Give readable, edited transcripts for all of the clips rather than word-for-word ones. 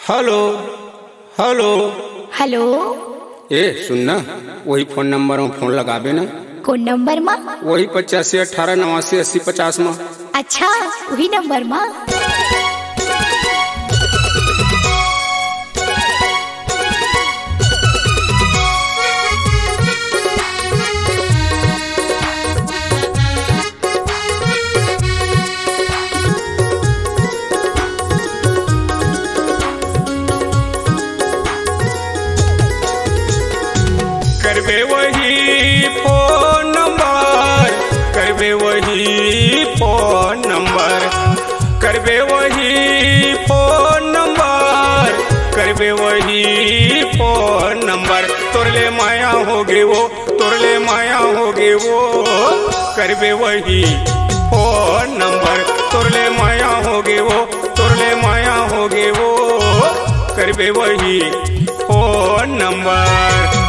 Hello hello hello. ए सुनना, वही phone number में फोन लगाबे ना। कौन नंबर मा? वही 85 18 89 80 50 में। अच्छा, वही नंबर मा। करबे वही फोन नंबर, करबे वही फोन नंबर, करबे वही फोन नंबर, करबे वही फोन नंबर। तोरले माया होगे वो, तोरले माया होगे वो, करबे वही फोन नंबर। तोरले माया होगे वो, तोरले माया होगे वो, करबे वही फोन नंबर।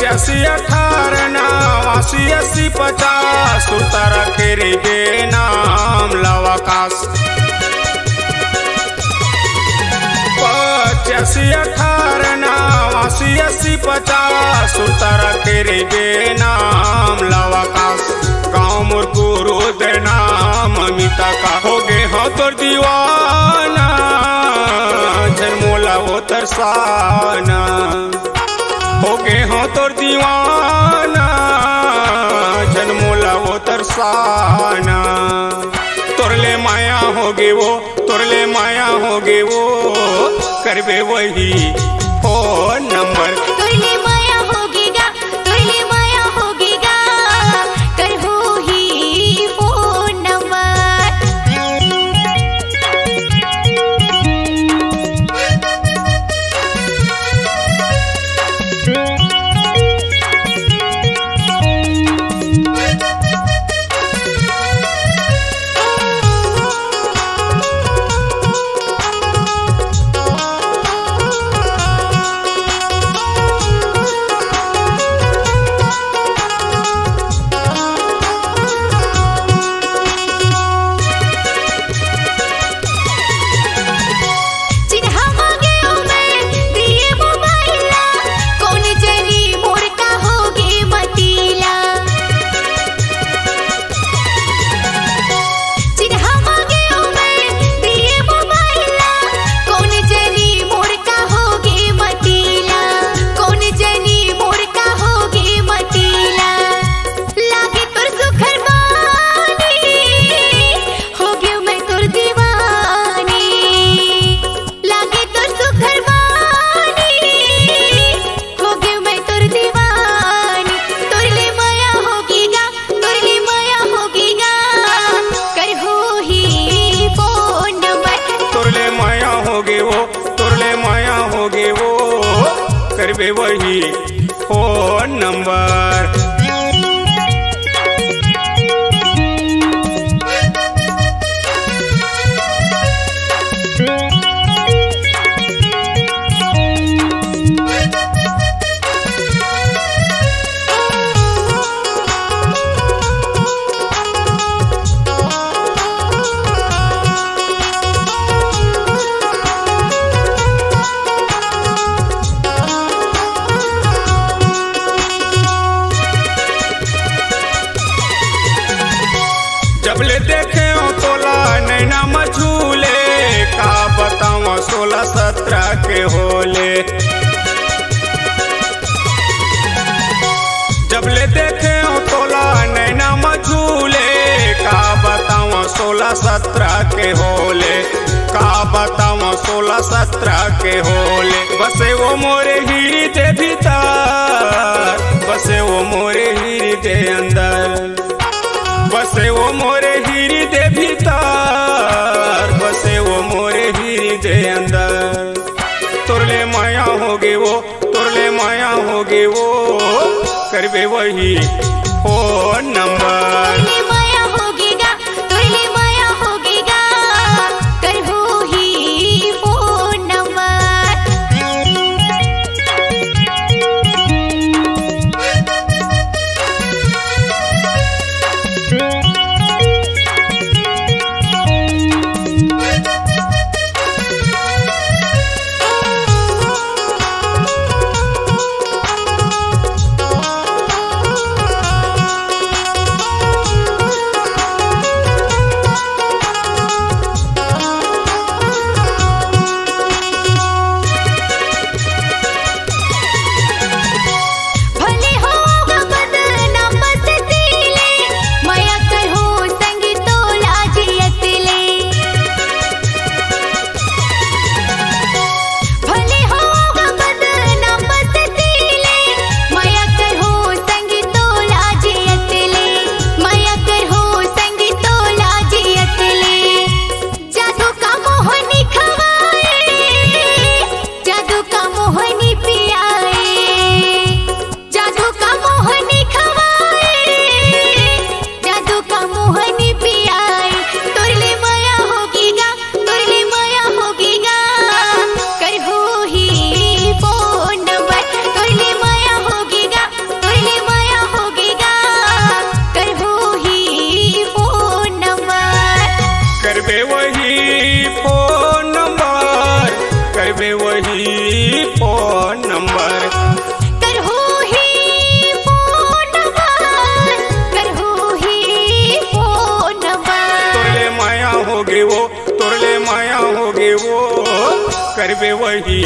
अस्सी 18 89 80 50 उतारा तेरे बेनाम लवाकाश। 85 18 89 80 50 उतारा तेरे बेनाम लवाकाश। गाँव मुरकुरो देना ममिता का हो गे हाँ तोर दीवाना, झरमोला वो तरसाना हो गे हाँ तोर दीवाना, जन्मोला वो तरसाना। तोरले माया होगे वो, तोरले माया होगे वो, करबे वही फोन नंबर। तोरले माया होगेगा, तोरले माया होगेगा, करबो ही फोन नंबर। करबे वही फोन नंबर। जब ले देखे हो तोला नैना मझूले, का बताऊं 16-17 के होले, का बताऊं 16-17 के होले। बसे वो मोरे हृदय भीतर, बसे वो मोरे हृदय अंदर, बसे वो मोरे हृदय भीतर, बसे वो मोरे हृदय अंदर। तोरले माया होगी वो, तोरले माया होगी वो, करबे वही फोन नंबर। तोरले माया होगीगा, तोरले माया होगीगा, करबो ही फोन नंबर। करबे वही फोन नंबर, करबे वही फोन नंबर। करहु ही फोन नंबर, करहु ही फोन नंबर। तोरले माया होगे वो, तोरले माया होगे वो, करबे वही